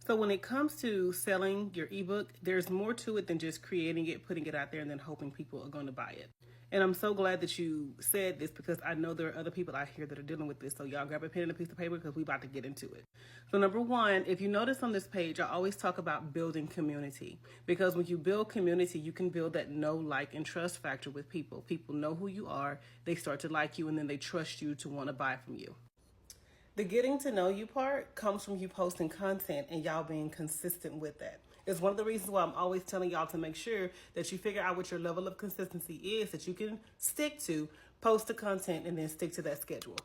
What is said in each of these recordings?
So when it comes to selling your ebook, there's more to it than just creating it, putting it out there, and then hoping people are going to buy it. And I'm so glad that you said this because I know there are other people out here that are dealing with this. So y'all grab a pen and a piece of paper because we're about to get into it. So number one, if you notice on this page, I always talk about building community, because when you build community, you can build that know, like, and trust factor with people. People know who you are, they start to like you, and then they trust you to want to buy from you. The getting to know you part comes from you posting content and y'all being consistent with that. It's one of the reasons why I'm always telling y'all to make sure that you figure out what your level of consistency is that you can stick to, post the content, and then stick to that schedule.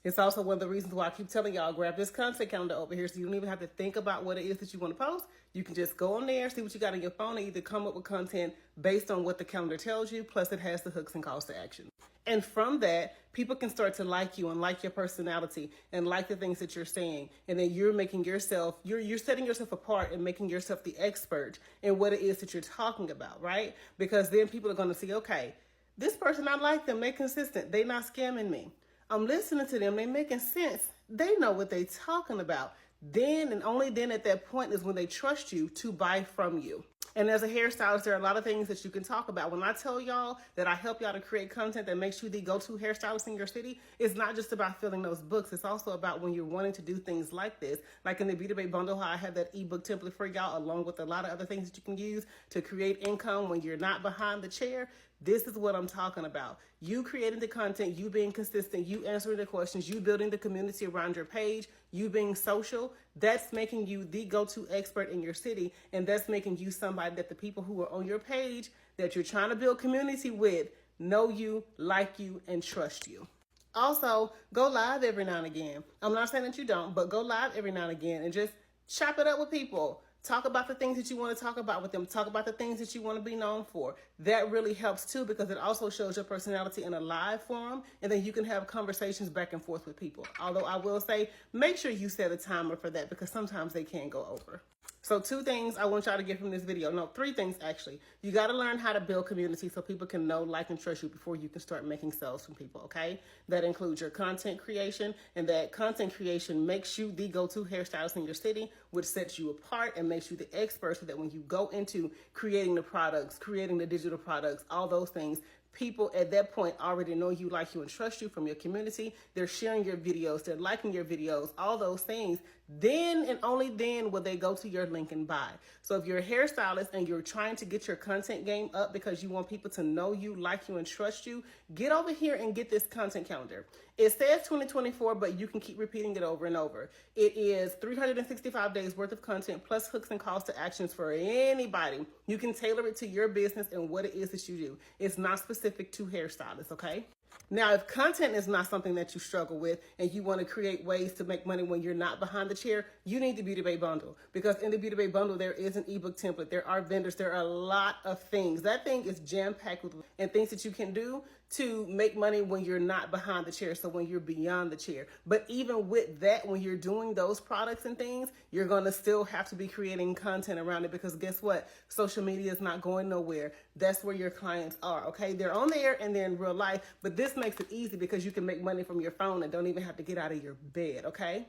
It's also one of the reasons why I keep telling y'all, grab this content calendar over here so you don't even have to think about what it is that you want to post. You can just go on there, see what you got on your phone, and either come up with content based on what the calendar tells you, plus it has the hooks and calls to action. And from that, people can start to like you and like your personality and like the things that you're saying. And then you're making yourself, you're setting yourself apart and making yourself the expert in what it is that you're talking about, right? Because then people are going to see, okay, this person, I like them, they're consistent, they're not scamming me. I'm listening to them, they're making sense, they know what they're talking about. Then and only then at that point is when they trust you to buy from you. And as a hairstylist, there are a lot of things that you can talk about. When I tell y'all that I help y'all to create content that makes you the go-to hairstylist in your city, it's not just about filling those books. It's also about when you're wanting to do things like this, like in the Beauty Bay bundle, how I have that ebook template for y'all, along with a lot of other things that you can use to create income when you're not behind the chair. This is what I'm talking about. You creating the content, you being consistent, you answering the questions, you building the community around your page, you being social, that's making you the go-to expert in your city. And that's making you somebody that the people who are on your page that you're trying to build community with know you, like you, and trust you. Also, go live every now and again. I'm not saying that you don't, but go live every now and again and just chop it up with people. Talk about the things that you want to talk about with them. Talk about the things that you want to be known for. That really helps too, because it also shows your personality in a live forum, and then you can have conversations back and forth with people. Although I will say, make sure you set a timer for that, because sometimes they can go over. So 2 things I want y'all to get from this video. No, 3 things actually. You got to learn how to build community so people can know, like, and trust you before you can start making sales from people, okay? That includes your content creation, and that content creation makes you the go-to hairstylist in your city, which sets you apart and makes you the expert so that when you go into creating the products, creating the digital products, all those things, people at that point already know you, like you, and trust you from your community. They're sharing your videos, they're liking your videos, all those things. Then and only then will they go to your link and buy. So if you're a hairstylist and you're trying to get your content game up because you want people to know you, like you, and trust you, get over here and get this content calendar. It says 2024, but you can keep repeating it over and over. It is 365 days worth of content plus hooks and calls to actions for anybody. You can tailor it to your business and what it is that you do. It's not specific to hairstylists, okay? Now, if content is not something that you struggle with and you want to create ways to make money when you're not behind the chair, you need the Beauty Bay bundle, because in the Beauty Bay bundle, there is an ebook template. There are vendors. There are a lot of things. That thing is jam-packed with and things that you can do to make money when you're not behind the chair, so when you're beyond the chair. But even with that, when you're doing those products and things, you're going to still have to be creating content around it, because guess what? Social media is not going nowhere. That's where your clients are, okay? They're on there and they're in real life, but this makes it easy because you can make money from your phone and don't even have to get out of your bed, okay?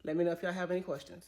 Let me know if y'all have any questions.